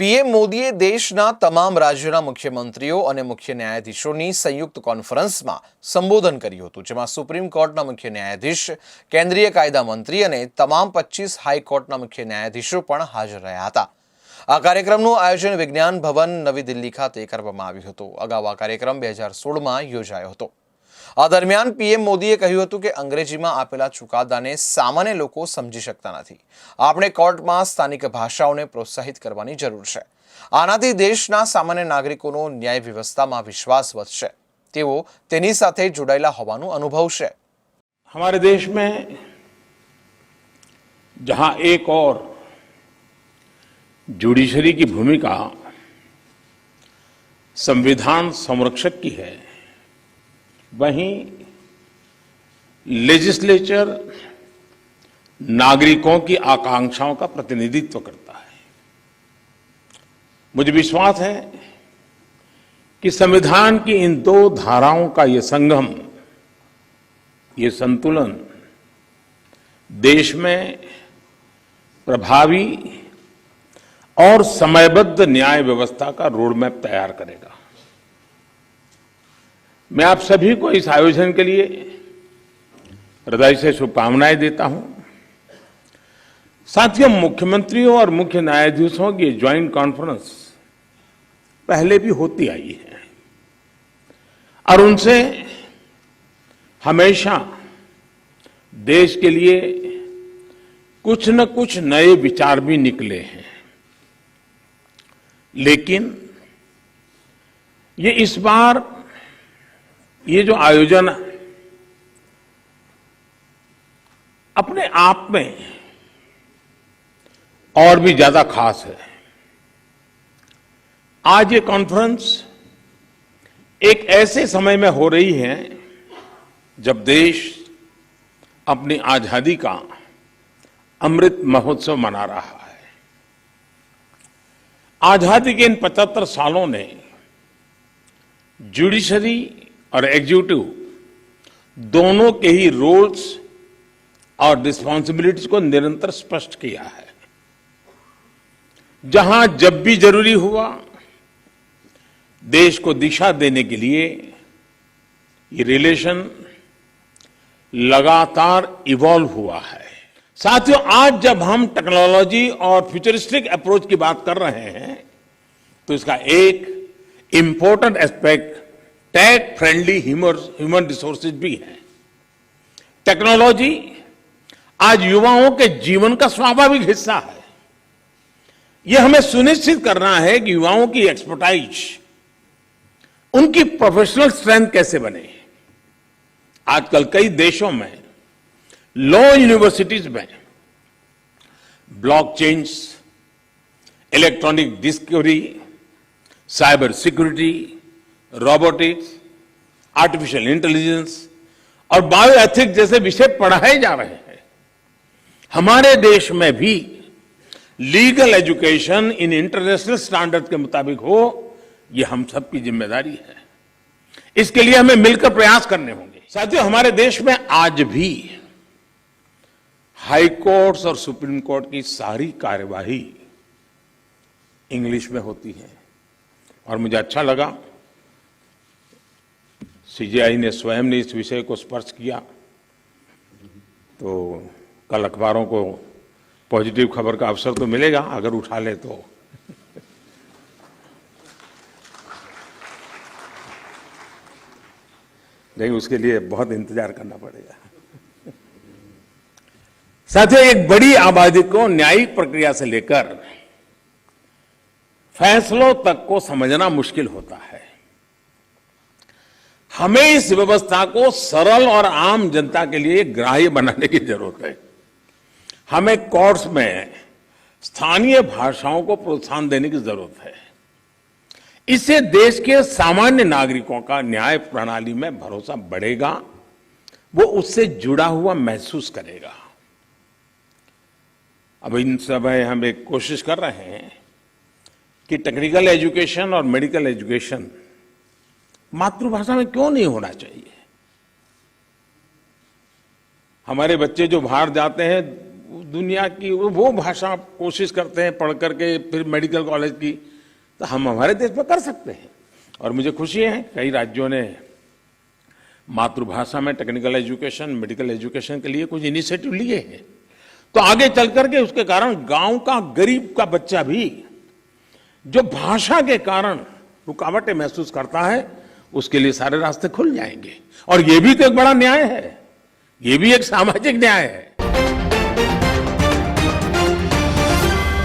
PM મોદીએ દેશના તમામ રાજ્યોના મુખ્યમંત્રીઓ અને મુખ્ય ન્યાયાધીશોની સંયુક્ત કોન્ફરન્સમાં સંબોધન કર્યું હતું, જેમાં સુપ્રીમ કોર્ટના મુખ્ય ન્યાયાધીશ, કેન્દ્રીય કાયદા મંત્રી અને તમામ 25 હાઈકોર્ટના મુખ્ય ન્યાયાધીશો પણ હાજર રહ્યા હતા। આ કાર્યક્રમનું આયોજન વિજ્ઞાન ભવન નવી દિલ્હી ખાતે કરવામાં આવ્યું હતું। અગાઉ આ કાર્યક્રમ 2016માં યોજાયો હતો। આ દરમિયાન પીએમ મોદીએ કહ્યું હતું કે અંગ્રેજીમાં આપેલા ચુકાદાને સામાન્ય લોકો સમજી શકતા નથી। આપણે કોર્ટમાં સ્થાનિક ભાષાઓને પ્રોત્સાહિત કરવાની જરૂર છે। આનાથી દેશના સામાન્ય નાગરિકોનો ન્યાય વ્યવસ્થામાં વિશ્વાસ વધશે। તેઓ તેની સાથે જોડાયેલા હોવાનું અનુભવશે। हमारे देश में जहां एक और जुडिशरी की भूमिका संविधान संरक्षक की है, वहीं लेजिस्लेचर नागरिकों की आकांक्षाओं का प्रतिनिधित्व करता है। मुझे विश्वास है कि संविधान की इन दो धाराओं का ये संगम, ये संतुलन देश में प्रभावी और समयबद्ध न्याय व्यवस्था का रोडमैप तैयार करेगा। मैं आप सभी को इस आयोजन के लिए हृदय से शुभकामनाएं देता हूं। साथियों, मुख्यमंत्रियों और मुख्य न्यायाधीशों की ज्वाइंट कॉन्फ्रेंस पहले भी होती आई है और उनसे हमेशा देश के लिए कुछ न कुछ नए विचार भी निकले हैं। लेकिन ये इस बार ये जो आयोजन अपने आप में और भी ज्यादा खास है। आज ये कॉन्फ्रेंस एक ऐसे समय में हो रही है जब देश अपनी आजादी का अमृत महोत्सव मना रहा है। आजादी के इन 75 सालों ने जुडिशरी और एग्जीक्यूटिव दोनों के ही रोल्स और रिस्पॉन्सिबिलिटीज को निरंतर स्पष्ट किया है। जहां जब भी जरूरी हुआ, देश को दिशा देने के लिए ये रिलेशन लगातार इवॉल्व हुआ है। साथियों, आज जब हम टेक्नोलॉजी और फ्यूचरिस्टिक अप्रोच की बात कर रहे हैं, तो इसका एक important aspect tech friendly human resources भी है। टेक्नोलॉजी आज युवाओं के जीवन का स्वाभाविक हिस्सा है। यह हमें सुनिश्चित करना है कि युवाओं की एक्सपर्टाइज, उनकी प्रोफेशनल स्ट्रेंथ कैसे बने। आजकल कई देशों में लॉ यूनिवर्सिटीज में blockchains, electronic discovery, cyber security, robotics, artificial intelligence और बायो एथिक्स जैसे विषय पढ़ाए जा रहे हैं। हमारे देश में भी legal education in international standard के मुताबिक हो, यह हम सबकी जिम्मेदारी है। इसके लिए हमें मिलकर प्रयास करने होंगे। साथियों, हमारे देश में आज भी हाई कोर्ट्स और सुप्रीम कोर्ट की सारी कार्यवाही इंग्लिश में होती है और मुझे अच्छा लगा सीजेआई ने स्वयं ने इस विषय को स्पर्श किया। तो कल अखबारों को पॉजिटिव खबर का अवसर तो मिलेगा अगर उठा ले तो। लेकिन उसके लिए बहुत इंतजार करना पड़ेगा। साथियों, एक बड़ी आबादी को न्यायिक प्रक्रिया से लेकर फैसलों तक को समझना मुश्किल होता है। हमें इस व्यवस्था को सरल और आम जनता के लिए ग्राह्य बनाने की जरूरत है। हमें कोर्ट्स में स्थानीय भाषाओं को प्रोत्साहन देने की जरूरत है। इससे देश के सामान्य नागरिकों का न्याय प्रणाली में भरोसा बढ़ेगा, वो उससे जुड़ा हुआ महसूस करेगा। अब इन समय हम एक कोशिश कर रहे हैं कि टेक्निकल एजुकेशन और मेडिकल एजुकेशन मातृभाषा में क्यों नहीं होना चाहिए। हमारे बच्चे जो बाहर जाते हैं दुनिया की वो भाषा कोशिश करते हैं पढ़ करके फिर मेडिकल कॉलेज की, तो हम हमारे देश में कर सकते हैं। और मुझे खुशी है कई राज्यों ने मातृभाषा में टेक्निकल एजुकेशन, मेडिकल एजुकेशन के लिए कुछ इनिशिएटिव लिए हैं। तो आगे चल करके उसके कारण गांव का गरीब का बच्चा भी जो भाषा के कारण रुकावटें महसूस करता है, उसके लिए सारे रास्ते खुल जाएंगे। और ये भी तो एक बड़ा न्याय है, ये भी एक सामाजिक न्याय है।